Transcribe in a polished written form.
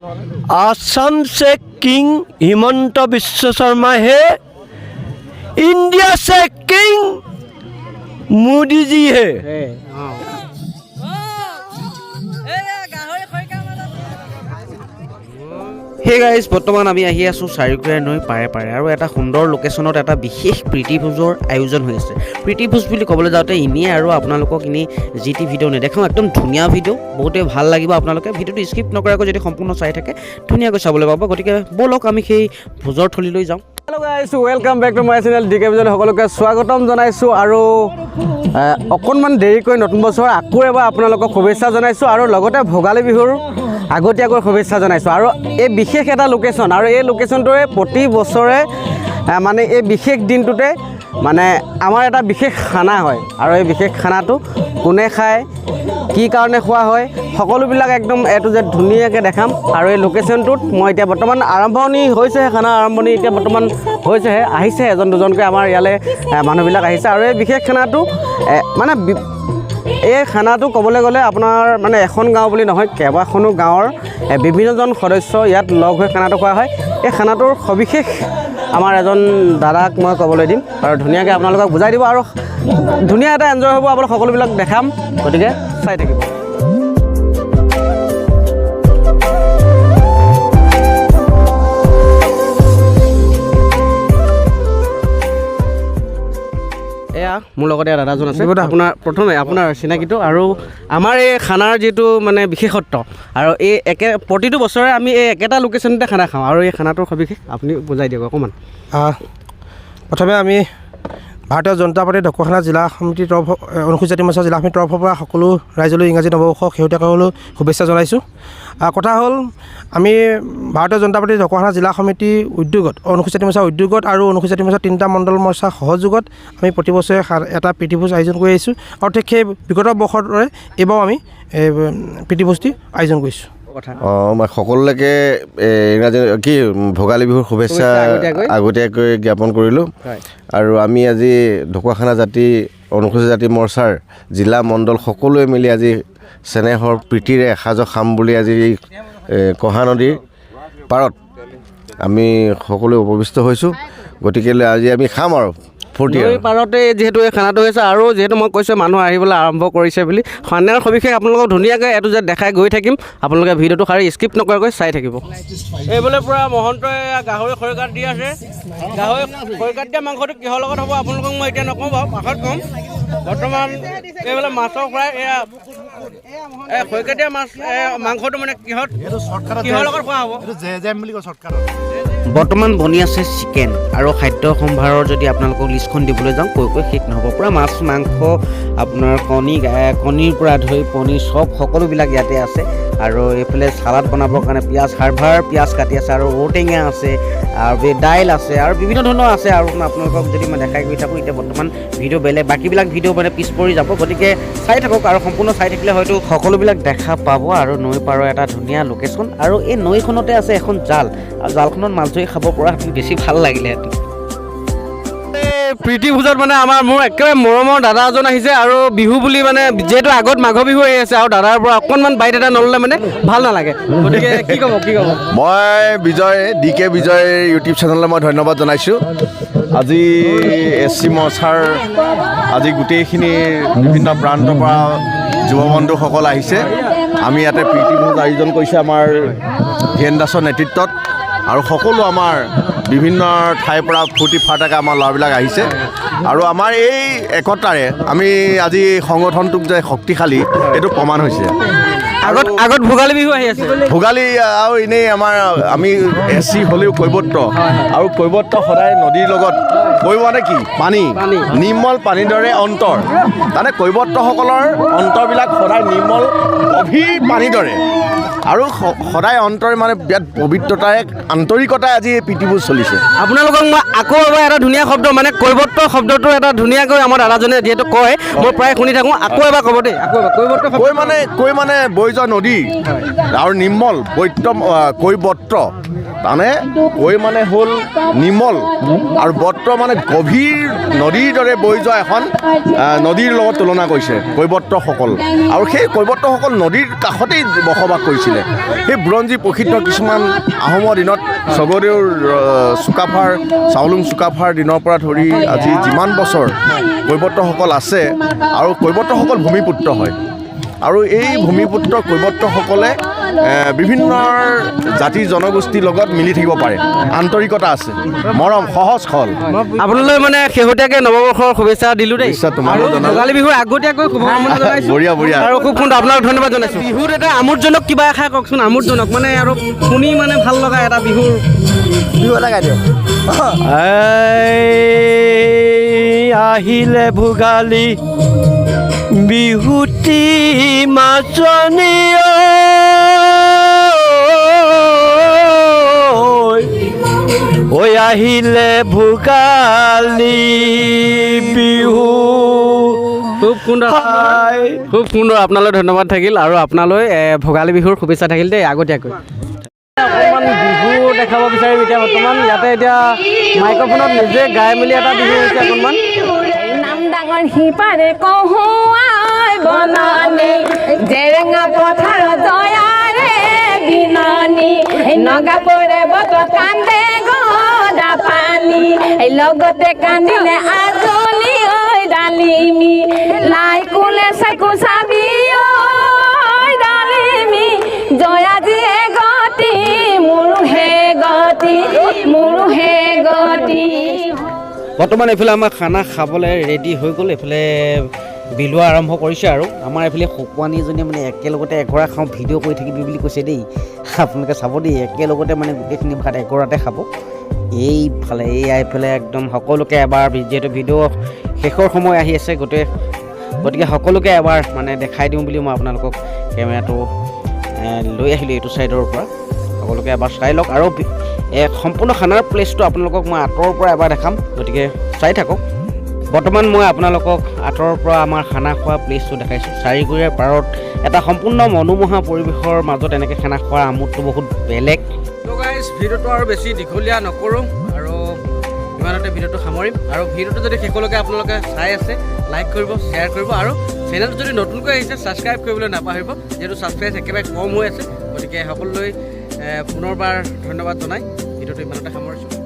असम से king Himanta विश्व शर्मा है, India से king Modi ji है। হে গাইজ, বৰ্তমান আমি আহি আছোঁ চাৰিকুৰীয়া নৈ পাৰে পাৰে আৰু এটা সুন্দৰ লোকেশ্যনত এটা বিশেষ প্ৰীতিভোজৰ আয়োজন হৈ আছে। প্ৰীতিভোজ বুলি ক'বলৈ যাওঁতে এনেই আৰু আপোনালোকক এনেই যি টি ভিডিঅ' নেদেখাওঁ, একদম ধুনীয়া ভিডিঅ', বহুতেই ভাল লাগিব আপোনালোকে। ভিডিঅ'টো স্কিপ নকৰাকৈ যদি সম্পূৰ্ণ চাই থাকে ধুনীয়াকৈ চাবলৈ পাব। গতিকে ব'লক আমি সেই ভোজৰ থলীলৈ যাওঁ। Hello' guys, welcome back to my channel DK vision. সকলোকে স্বাগতম জনাইছোঁ আৰু অকণমান দেৰিকৈ নতুন বছৰ আকৌ এবাৰ আপোনালোকক শুভেচ্ছা জনাইছোঁ আৰু লগতে ভোগালী বিহুৰ আগতীয়াকৈ শুভেচ্ছা জনাইছোঁ। আৰু এই বিশেষ এটা লোকেশ্যন, আৰু এই লোকেশ্যনটোৰে প্ৰতি বছৰে মানে এই বিশেষ দিনটোতে মানে আমাৰ এটা বিশেষ খানা হয়, আৰু এই বিশেষ খানাটো কোনে খায়, কি কাৰণে খোৱা হয়, সকলোবিলাক একদম এটো যে ধুনীয়াকৈ দেখাম। আৰু এই লোকেশ্যনটোত মই এতিয়া বৰ্তমান আৰম্ভণি হৈছেহে, খানা আৰম্ভণি এতিয়া বৰ্তমান হৈছেহে, আহিছে এজন দুজনকৈ আমাৰ ইয়ালৈ মানুহবিলাক আহিছে। আৰু এই বিশেষ খানাটো মানে এই খানাটো ক'বলৈ গ'লে আপোনাৰ মানে এখন গাঁও বুলি নহয়, কেইবাখনো গাঁৱৰ বিভিন্নজন সদস্য ইয়াত লগ হৈ খানাটো খোৱা হয়। এই খানাটোৰ সবিশেষ আমাৰ এজন দাদাক মই ক'বলৈ দিম আৰু ধুনীয়াকৈ আপোনালোকক বুজাই দিব আৰু ধুনীয়া এটা এনজয় হ'ব, আপোনালোক সকলোবিলাক দেখাম। গতিকে চাই থাকিব। এয়া মোৰ লগতে দাদাজন আছে। আপোনাৰ প্ৰথমে আপোনাৰ চিনাকিটো আৰু আমাৰ এই খানাৰ যিটো মানে বিশেষত্ব, আৰু এই প্ৰতিটো বছৰে আমি এই একেটা লোকেশ্যনতে খানা খাওঁ, আৰু এই খানাটোৰ সবিশেষ আপুনি বুজাই দিয়ক অকণমান। প্ৰথমে আমি ভাৰতীয় জনতা পাৰ্টী ঢকুৱাখানা জিলা সমিতিৰ অনুসূচিত জাতি মৰ্চা জিলা সমিতিৰ তৰফৰ পৰা সকলো ৰাইজলৈ ইংৰাজী নৱবৰ্ষক শেহতীয়াকৈ শুভেচ্ছা জনাইছোঁ। কথা হ'ল, আমি ভাৰতীয় জনতা পাৰ্টী ঢকুৱাখানা জিলা সমিতি উদ্যোগত, অনুসূচিত জাতি মৰ্চা উদ্যোগত আৰু অনুসূচিত জাতি মৰ্চা 3টা মণ্ডল মৰ্চাৰ সহযোগত আমি প্ৰতি বছৰে এটা প্ৰীতিভোজ আয়োজন কৰি আহিছোঁ, আৰু ঠিক সেই বিগত বৰ্ষৰ দৰে এইবাৰো আমি প্ৰীতিভোজটি আয়োজন কৰিছোঁ। মই সকলোলৈকে ইংৰাজী ভোগালী বিহুৰ শুভেচ্ছা আগতীয়াকৈ জ্ঞাপন কৰিলোঁ। আৰু আমি আজি ঢকুৱাখানা জাতি অনুসূচিত জাতি মৰ্চাৰ জিলা মণ্ডল সকলোৱে মিলি আজি চেনেহৰ প্ৰীতিৰে এসাঁজ খাম বুলি আজি কহা নদীৰ পাৰত আমি সকলোৱে উপবিষ্ট হৈছোঁ। গতিকে আজি আমি খাম আৰু ফূৰ্তি পাৰতে যিহেতু এই খানাটো হৈছে, আৰু যিহেতু মই কৈছোঁ মানুহ আহিবলৈ আৰম্ভ কৰিছে বুলি, খানাৰ সবিশেষ আপোনালোকক ধুনীয়াকৈ এইটো যে দেখাই গৈ থাকিম। আপোনালোকে ভিডিঅ'টো খালি স্কিপ নকৰাকৈ চাই থাকিব। এইবোলে পূৰা মহন্তই গাহৰি খৰিকাত দি আছে। গাহৰি খৰিকাত দিয়া মাংসটো কিহৰ লগত হ'ব আপোনালোকক মই এতিয়া নকওঁ বাৰু, পাছত ক'ম। বৰ্তমান এইবোলে মাছৰ ফ্ৰাই, এয়া খৰিকাত দিয়া মাছ মাংসটো মানে কিহৰ লগত খোৱা হ'ব? বৰ্তমান বনি আছে চিকেন, আৰু খাদ্য সম্ভাৰৰ যদি আপোনালোকক লিষ্টখন দিবলৈ যাওঁ কৈ শেষ নহ'ব। পূৰা মাছ মাংস, আপোনাৰ কণীৰ পৰা ধৰি পনীৰ চব সকলোবিলাক ইয়াতে আছে। আৰু এইফালে চালাড বনাবৰ কাৰণে পিঁয়াজ কাটি আছে, আৰু ঔটেঙা আছে, আৰু দাইল আছে, আৰু বিভিন্ন ধৰণৰ আছে। আৰু আপোনালোকক যদি মই দেখাই গৈ থাকোঁ, এতিয়া বৰ্তমান ভিডিঅ' বেলেগ, বাকীবিলাক ভিডিঅ' মানে পিছ পৰি যাব। গতিকে চাই থাকক, আৰু সম্পূৰ্ণ চাই থাকিলে হয়তো সকলোবিলাক দেখা পাব। আৰু নৈ পাৰৰ এটা ধুনীয়া লোকেশ্যন, আৰু এই নৈখনতে আছে এখন জাল, আৰু জালখনত মাছ ধৰি খাব পৰা বেছি ভাল লাগিলেহেঁতেন। প্ৰীতিভোজত মানে মোৰ একেবাৰে মৰমৰ দাদা এজন আহিছে, আৰু বিহু বুলি মানে যিহেতু আগত মাঘৰ বিহু আহি আছে, আৰু দাদাৰ পৰা অকণমান বাইট এটা নল'লে মানে ভাল নালাগে। গতিকে কি ক'ব? মই বিজয় DK বিজয় ইউটিউব চেনেললৈ মই ধন্যবাদ জনাইছোঁ। আজি SC মৰ্চাৰ আজি গোটেইখিনি বিভিন্ন প্ৰান্তৰ পৰা যুৱ বন্ধুসকল আহিছে। আমি ইয়াতে প্ৰীতিভোজ আয়োজন কৰিছে আমাৰ ধীৰেন দাসৰ নেতৃত্বত, আৰু সকলো আমাৰ বিভিন্ন ঠাইৰ পৰা ফূৰ্তি ফাৰ্তাকৈ আমাৰ ল'ৰাবিলাক আহিছে। আৰু আমাৰ এই একতাৰে আমি আজি সংগঠনটোক যে শক্তিশালী এইটো প্ৰমাণ হৈছে। আগত ভোগালী বিহু আহি আছে, ভোগালী আৰু এনেই আমি SC হ'লেও কৈৱত্ৰ, আৰু কৈৱত্ৰ সদায় নদীৰ লগত। কৈব মানে কি? পানী, নিৰ্মল পানীৰ দৰে অন্তৰ। তাৰমানে কৈৱত্ৰসকলৰ অন্তৰবিলাক সদায় নিৰ্মল গভীৰ পানীৰ দৰে, আৰু সদায় অন্তৰ মানে বিৰাট পবিত্ৰতাৰে আন্তৰিকতাই আজি এই প্ৰীতিভোজ চলিছে। আপোনালোকক মই আকৌ এবাৰ এটা ধুনীয়া শব্দ, মানে কৈৱত্ৰ শব্দটো এটা ধুনীয়াকৈ আমাৰ দাদাজনে যিহেতু কয়, মই প্ৰায় শুনি থাকোঁ, আকৌ এবাৰ ক'ব দেই। আকৌ এবাৰ কৈ মানে বৈ যোৱা নদী, আৰু নিৰ্মল কৈৱত্ৰ। তাৰমানে কৈ মানে হ'ল নিৰ্মল, আৰু বত্ৰ মানে গভীৰ নদীৰ দৰে বৈ যোৱা এখন নদীৰ লগত তুলনা কৰিছে কৈৱত্ৰসকল। আৰু সেই কৈৱত্ৰসকল নদীৰ কাষতেই বসবাস কৰিছে। আছিলে সেই বুৰঞ্জী প্ৰসিদ্ধ কিছুমান আহোমৰ দিনত স্বৰ্গদেউৰ চুকাফাৰ চাওলুং চুকাফাৰ দিনৰ পৰা ধৰি আজি যিমান বছৰ কৈৱৰ্তসকল আছে আৰু কৈৱৰ্তসকল ভূমিপুত্ৰ হয় আৰু এই ভূমিপুত্ৰ কৈৱৰ্তসকলে বিভিন্ন জাতি জনগোষ্ঠীৰ লগত মিলি থাকিব পাৰে আন্তৰিকতা আছে মৰম সহজ সৰল আপোনালৈ মানে শেহতীয়াকৈ নৱবৰ্ষৰ শুভেচ্ছা দিলোঁ দেই নিশ্চয়, তোমালৈ আৰু জনালোঁ। ভোগালী বিহুৰ আগতীয়াকৈ শুভকামনা জনাইছোঁ বঢ়িয়া বঢ়িয়া আৰু খুব সুন্দৰ আপোনাক ধন্যবাদ জনাইছোঁ বিহুত এটা আমোদজনক কিবা এষাৰ কওকচোন আমোদজনক মানে আৰু শুনি মানে ভাল লগা এটা বিহুৰ এই আহিলে ভোগালী বিহুতি মাছনি ঐ আহিলে ভোগালী বিহু খুব সুন্দৰ খুব সুন্দৰ আপোনালৈ ধন্যবাদ থাকিল আৰু আপোনালৈ ভোগালী বিহুৰ শুভেচ্ছা থাকিল দেই আগতীয়াকৈ অকণমান বিহু দেখাব বিচাৰিম এতিয়া বৰ্তমান ইয়াতে এতিয়া মাইক্ৰফোনত নিজে গাই মেলি এটা বিহু হৈছে অকণমান নাম ডাঙৰ সিপাৰে কহুৱাই বননি জেৰেঙা পথাৰ জয়াৰে বিননি নগা পৰে বতৰ কান্দে গদা পানী লগতে কান্দিলে আজলি ঐ ডালিমি লাই কোলে চাইকো চাবি ঐ ডালিমি জয়াজীয়ে গতি মোৰো হে গতি মোৰো হে গতি বৰ্তমান এইফালে আমাৰ খানা খাবলৈ ৰেডি হৈ গ'ল এইফালে বিলোৱা আৰম্ভ কৰিছে আৰু আমাৰ এইফালে শুকুৱানীজনীয়ে মানে একেলগতে এগৰা খাওঁ ভিডিঅ' কৰি থাকিবি বুলি কৈছে দেই আপোনালোকে চাব দেই একেলগতে মানে গোটেইখিনি ভাত এগৰাতে খাব এইফালে এইফালে একদম সকলোকে এবাৰ যিহেতু ভিডিঅ' শেষৰ সময় আহি আছে গতিকে সকলোকে এবাৰ মানে দেখাই দিওঁ বুলি মই আপোনালোকক কেমেৰাটো লৈ আহিলোঁ এইটো ছাইডৰ পৰা সকলোকে এবাৰ চাই লওক আৰু সম্পূৰ্ণ খানাৰ প্লেচটো আপোনালোকক মই আঁতৰৰ পৰা এবাৰ দেখাম গতিকে চাই থাকক বৰ্তমান মই আপোনালোকক আঁতৰৰ পৰা আমাৰ খানা খোৱা প্লেচটো দেখাইছোঁ চাৰিগুৰিয়াৰ পাৰত এটা সম্পূৰ্ণ মনোমোহা পৰিৱেশৰ মাজত এনেকৈ খানা খোৱাৰ আমোদটো বহুত বেলেগ তো গাইজ ভিডিঅ'টো আৰু বেছি দীঘলীয়া নকৰোঁ আৰু ইমানতে ভিডিঅ'টো সামৰিম আৰু ভিডিঅ'টো যদি শেষলৈকে আপোনালোকে চাই আছে লাইক কৰিব শ্বেয়াৰ কৰিব আৰু চেনেলটো যদি নতুনকৈ আহিছে ছাবস্ক্ৰাইব কৰিবলৈ নাপাহৰিব যিহেতু ছাবস্ক্ৰাইব একেবাৰে কম হৈ আছে গতিকে সকলোলৈ পুনৰবাৰ ধন্যবাদ জনাই ভিডিঅ'টো ইমানতে সামৰিছোঁ